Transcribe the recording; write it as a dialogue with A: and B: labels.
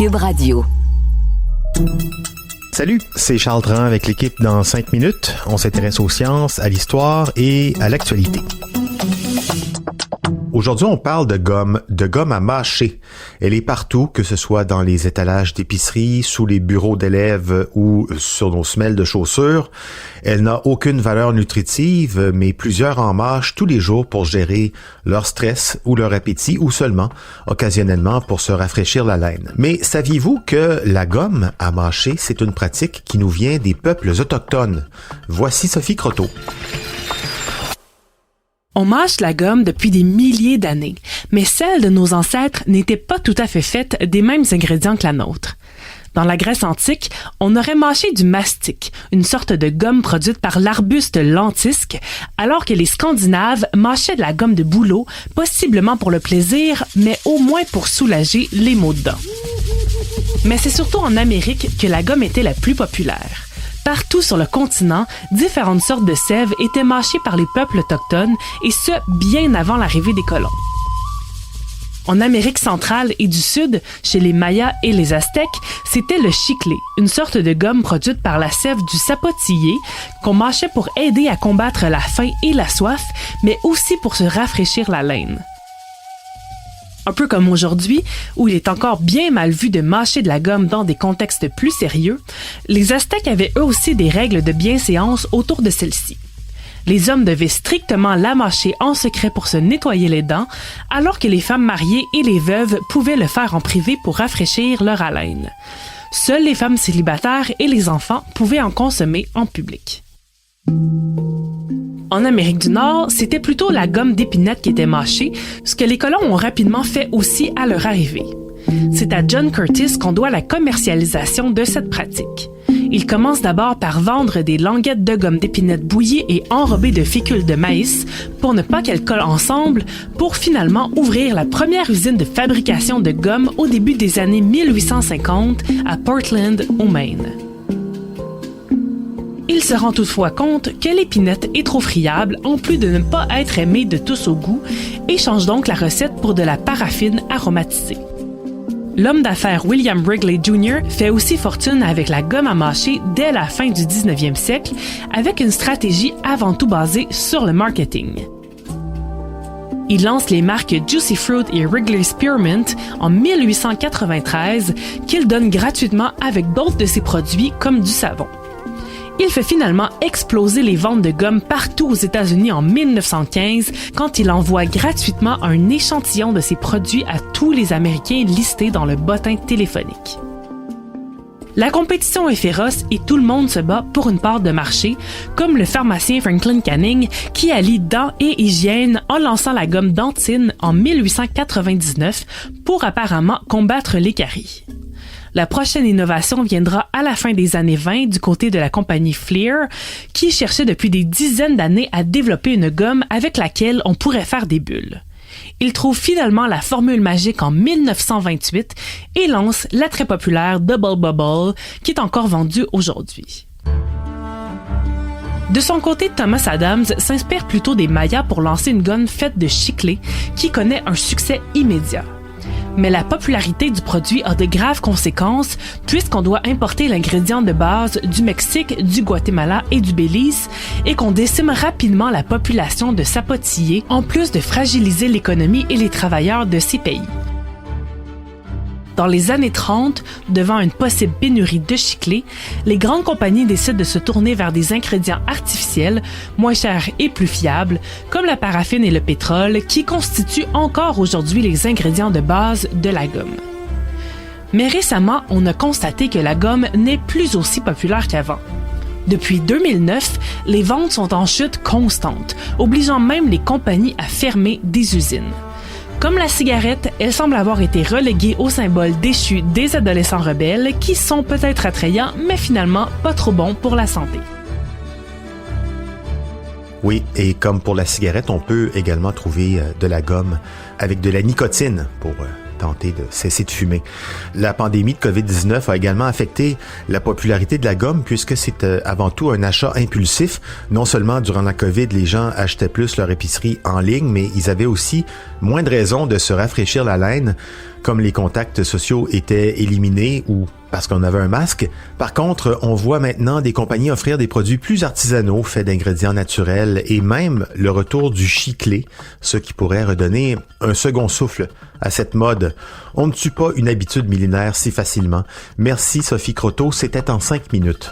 A: Cube Radio.
B: Salut, c'est Charles Dran avec l'équipe dans 5 minutes. On s'intéresse aux sciences, à l'histoire et à l'actualité. Aujourd'hui, on parle de gomme à mâcher. Elle est partout, que ce soit dans les étalages d'épicerie, sous les bureaux d'élèves ou sur nos semelles de chaussures. Elle n'a aucune valeur nutritive, mais plusieurs en mâchent tous les jours pour gérer leur stress ou leur appétit ou seulement, occasionnellement, pour se rafraîchir la laine. Mais saviez-vous que la gomme à mâcher, c'est une pratique qui nous vient des peuples autochtones? Voici Sophie Croteau.
C: On mâche la gomme depuis des milliers d'années, mais celle de nos ancêtres n'était pas tout à fait faite des mêmes ingrédients que la nôtre. Dans la Grèce antique, on aurait mâché du mastic, une sorte de gomme produite par l'arbuste lentisque, alors que les Scandinaves mâchaient de la gomme de bouleau, possiblement pour le plaisir, mais au moins pour soulager les maux de dents. Mais c'est surtout en Amérique que la gomme était la plus populaire. Partout sur le continent, différentes sortes de sève étaient mâchées par les peuples autochtones, et ce, bien avant l'arrivée des colons. En Amérique centrale et du Sud, chez les Mayas et les Aztèques, c'était le chiclé, une sorte de gomme produite par la sève du sapotillé qu'on mâchait pour aider à combattre la faim et la soif, mais aussi pour se rafraîchir la laine. Un peu comme aujourd'hui, où il est encore bien mal vu de mâcher de la gomme dans des contextes plus sérieux, les Aztèques avaient eux aussi des règles de bienséance autour de celle-ci. Les hommes devaient strictement la mâcher en secret pour se nettoyer les dents, alors que les femmes mariées et les veuves pouvaient le faire en privé pour rafraîchir leur haleine. Seules les femmes célibataires et les enfants pouvaient en consommer en public. En Amérique du Nord, c'était plutôt la gomme d'épinette qui était mâchée, ce que les colons ont rapidement fait aussi à leur arrivée. C'est à John Curtis qu'on doit la commercialisation de cette pratique. Il commence d'abord par vendre des languettes de gomme d'épinette bouillies et enrobées de fécule de maïs pour ne pas qu'elles collent ensemble, pour finalement ouvrir la première usine de fabrication de gomme au début des années 1850 à Portland, au Maine. Il se rend toutefois compte que l'épinette est trop friable, en plus de ne pas être aimée de tous au goût, et change donc la recette pour de la paraffine aromatisée. L'homme d'affaires William Wrigley Jr. fait aussi fortune avec la gomme à mâcher dès la fin du 19e siècle, avec une stratégie avant tout basée sur le marketing. Il lance les marques Juicy Fruit et Wrigley Spearmint en 1893, qu'il donne gratuitement avec d'autres de ses produits comme du savon. Il fait finalement exploser les ventes de gomme partout aux États-Unis en 1915 quand il envoie gratuitement un échantillon de ses produits à tous les Américains listés dans le bottin téléphonique. La compétition est féroce et tout le monde se bat pour une part de marché, comme le pharmacien Franklin Canning qui allie dents et hygiène en lançant la gomme Dentine en 1899 pour apparemment combattre les caries. La prochaine innovation viendra à la fin des années 20 du côté de la compagnie Fleer, qui cherchait depuis des dizaines d'années à développer une gomme avec laquelle on pourrait faire des bulles. Il trouve finalement la formule magique en 1928 et lance la très populaire Double Bubble, qui est encore vendue aujourd'hui. De son côté, Thomas Adams s'inspire plutôt des Mayas pour lancer une gomme faite de chiclé qui connaît un succès immédiat. Mais la popularité du produit a de graves conséquences puisqu'on doit importer l'ingrédient de base du Mexique, du Guatemala et du Belize et qu'on décime rapidement la population de sapotillés en plus de fragiliser l'économie et les travailleurs de ces pays. Dans les années 30, devant une possible pénurie de chiclé, les grandes compagnies décident de se tourner vers des ingrédients artificiels, moins chers et plus fiables, comme la paraffine et le pétrole, qui constituent encore aujourd'hui les ingrédients de base de la gomme. Mais récemment, on a constaté que la gomme n'est plus aussi populaire qu'avant. Depuis 2009, les ventes sont en chute constante, obligeant même les compagnies à fermer des usines. Comme la cigarette, elle semble avoir été reléguée au symbole déchu des adolescents rebelles qui sont peut-être attrayants, mais finalement pas trop bons pour la santé.
B: Oui, et comme pour la cigarette, on peut également trouver de la gomme avec de la nicotine pour tenter de cesser de fumer. La pandémie de COVID-19 a également affecté la popularité de la gomme puisque c'est avant tout un achat impulsif. Non seulement durant la COVID, les gens achetaient plus leur épicerie en ligne, mais ils avaient aussi moins de raisons de se rafraîchir la laine, comme les contacts sociaux étaient éliminés ou parce qu'on avait un masque. Par contre, on voit maintenant des compagnies offrir des produits plus artisanaux faits d'ingrédients naturels et même le retour du chiclé, ce qui pourrait redonner un second souffle à cette mode. On ne tue pas une habitude millénaire si facilement. Merci Sophie Croteau, c'était en 5 minutes.